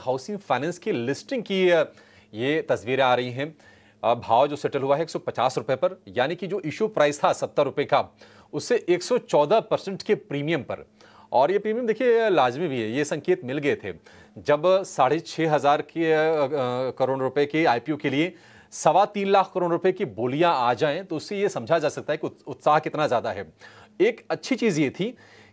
Housing finance की listing की ये तस्वीरें आ रही हैं। भाव जो सेटल हुआ है 150 रुपए पर, यानी कि जो इशू प्राइस था 70 रुपए का, उससे 114% के प्रीमियम पर। और ये प्रीमियम देखिए लाजमी भी है, ये संकेत मिल गए थे जब 6,500 करोड़ रुपए के आईपीओ के लिए 3.25 लाख करोड़ रुपए की बोलियां आ जाएं, तो उससे ये समझा जा सकता है कि उत्साह कितना ज्यादा है। एक अच्छी चीज ये थी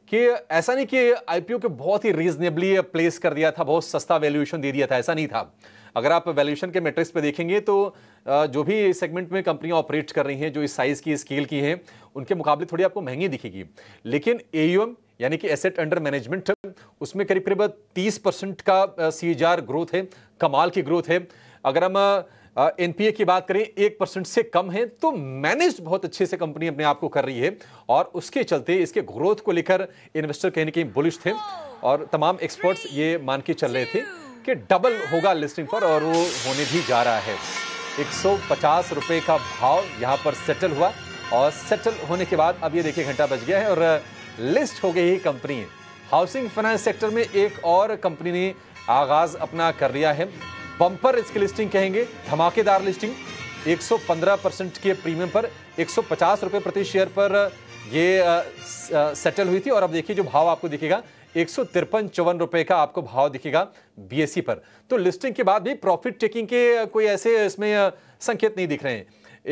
कि ऐसा नहीं कि आईपीओ के बहुत ही रीजनेबली प्लेस कर दिया था, बहुत सस्ता वैल्यूएशन दे दिया था, ऐसा नहीं था। अगर आप वैल्यूएशन के मैट्रिक्स पे देखेंगे तो जो भी सेगमेंट में कंपनियां ऑपरेट कर रही हैं, जो इस साइज की स्केल की हैं, उनके मुकाबले थोड़ी आपको महंगी दिखेगी। लेकिन एयूएम यानी कि एसेट अंडर मैनेजमेंट, उसमें करीब करीब 30% का सीएजीआर ग्रोथ है, कमाल की ग्रोथ है। अगर हम एनपीए की बात करें 1% से कम है, तो मैनेज बहुत अच्छे से कंपनी अपने आप को कर रही है। और उसके चलते इसके ग्रोथ को लेकर इन्वेस्टर कहीं ना कहीं बुलिश थे और तमाम एक्सपर्ट्स ये मान के चल रहे थे कि डबल होगा लिस्टिंग पर, और वो होने भी जा रहा है। 150 रुपए का भाव यहां पर सेटल हुआ, और सेटल होने के बाद अब ये देखिए घंटा बज गया है और लिस्ट हो गई कंपनी। हाउसिंग फाइनेंस सेक्टर में एक और कंपनी ने आगाज अपना कर लिया है। बम्पर इसकी लिस्टिंग कहेंगे, धमाकेदार लिस्टिंग। 115% के प्रीमियम पर 150 रुपए प्रति शेयर पर ये सेटल हुई थी। और अब देखिए जो भाव आपको दिखेगा 153-54 रुपए का आपको भाव दिखेगा बीएसई पर। तो लिस्टिंग के बाद भी प्रॉफिट टेकिंग के कोई ऐसे इसमें संकेत नहीं दिख रहे हैं।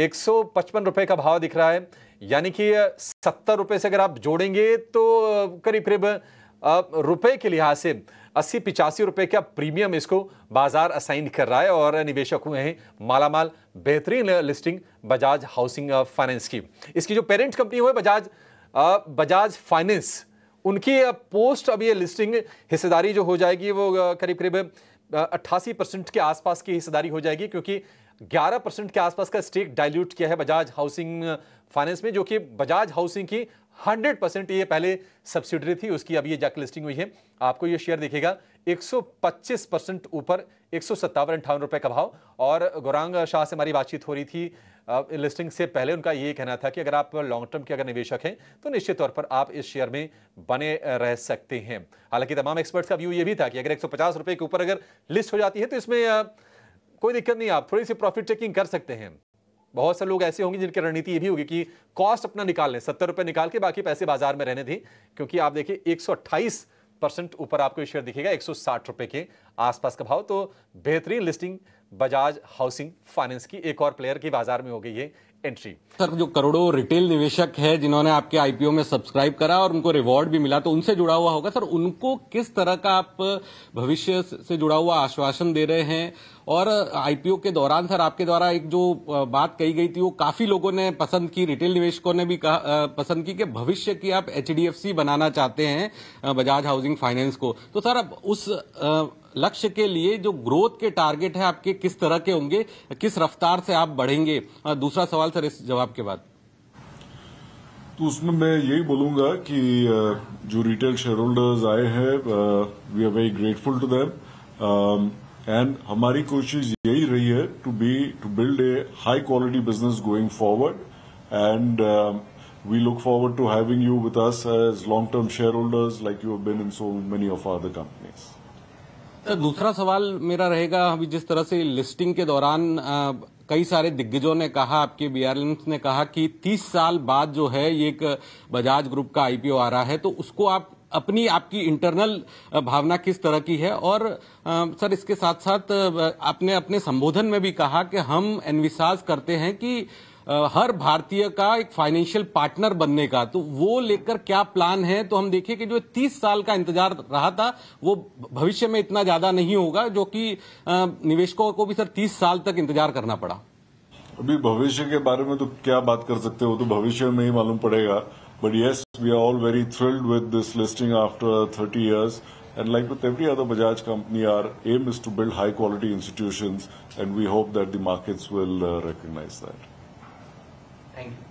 155 रुपए का भाव दिख रहा है, यानी कि 70 रुपए से अगर आप जोड़ेंगे तो करीब करीब रुपए के लिहाज से 80-85 रुपए का प्रीमियम इसको बाजार असाइन कर रहा है। और निवेशक हुए हैं मालामाल। बेहतरीन लिस्टिंग बजाज हाउसिंग फाइनेंस की। इसकी जो पेरेंट कंपनी हुई बजाज फाइनेंस, उनकी पोस्ट अब ये लिस्टिंग हिस्सेदारी जो हो जाएगी वो करीब करीब 88% के आसपास की हिस्सेदारी हो जाएगी, क्योंकि 11% के आसपास का स्टेक डाइल्यूट किया है बजाज हाउसिंग फाइनेंस में, जो कि बजाज हाउसिंग की 100% ये पहले सब्सिडरी थी, उसकी अब ये जाकर लिस्टिंग हुई है। आपको ये शेयर दिखेगा 125% ऊपर, 157-58 रुपए का भाव। और गौरांग शाह से हमारी बातचीत हो रही थी लिस्टिंग से पहले, उनका ये कहना था कि अगर आप लॉन्ग टर्म के अगर निवेशक हैं तो निश्चित तौर पर आप इस शेयर में बने रह सकते हैं। हालांकि तमाम एक्सपर्ट्स का व्यू ये भी था कि अगर 150 रुपए के ऊपर अगर लिस्ट हो जाती है तो इसमें कोई दिक्कत नहीं, आप थोड़ी सी प्रॉफिट टेकिंग कर सकते हैं। बहुत से लोग ऐसे होंगे जिनकी रणनीति ये भी होगी कि कॉस्ट अपना निकाल लें, 70 रुपए निकाल के बाकी पैसे बाजार में रहने दें, क्योंकि आप देखिए 128% ऊपर आपको शेयर दिखेगा, 160 रुपए के आसपास का भाव। तो बेहतरीन लिस्टिंग बजाज हाउसिंग फाइनेंस की, एक और प्लेयर की बाजार में हो गई है एंट्री। सर, जो करोड़ों रिटेल निवेशक है जिन्होंने आपके आईपीओ में सब्सक्राइब करा और उनको रिवॉर्ड भी मिला, तो उनसे जुड़ा हुआ होगा सर, उनको किस तरह का आप भविष्य से जुड़ा हुआ आश्वासन दे रहे हैं? और आईपीओ के दौरान सर आपके द्वारा एक जो बात कही गई थी वो काफी लोगों ने पसंद की, रिटेल निवेशकों ने भी पसंद की कि भविष्य की आप एचडीएफसी बनाना चाहते हैं बजाज हाउसिंग फाइनेंस को। तो सर अब उस लक्ष्य के लिए जो ग्रोथ के टारगेट है आपके किस तरह के होंगे, किस रफ्तार से आप बढ़ेंगे? दूसरा सवाल सर इस जवाब के बाद। तो उसमें मैं यही बोलूंगा कि जो रिटेल शेयर होल्डर्स आए हैं, we are very grateful to them, and हमारी कोशिश यही रही है to build a high quality business going forward, and we look forward to having you with us as long-term shareholders like you have been in so many of our other companies. दूसरा सवाल मेरा रहेगा, अभी जिस तरह से listing के दौरान कई सारे दिग्गजों ने कहा, आपके बीआरएल्स ने कहा कि 30 साल बाद जो है ये एक बजाज ग्रुप का आईपीओ आ रहा है, तो उसको आप आपकी इंटरनल भावना किस तरह की है? और सर इसके साथ साथ आपने अपने संबोधन में भी कहा कि हम एनविसाज करते हैं कि हर भारतीय का एक फाइनेंशियल पार्टनर बनने का, तो वो लेकर क्या प्लान है? तो हम देखिए कि जो 30 साल का इंतजार रहा था वो भविष्य में इतना ज्यादा नहीं होगा, जो कि निवेशकों को भी सर 30 साल तक इंतजार करना पड़ा। अभी भविष्य के बारे में तो क्या बात कर सकते हो, तो भविष्य में ही मालूम पड़ेगा। But yes, we are all very thrilled with this listing after 30 years. And like with every other Bajaj company, our aim is to build high quality institutions, and we hope that the markets will recognize that. Thank you.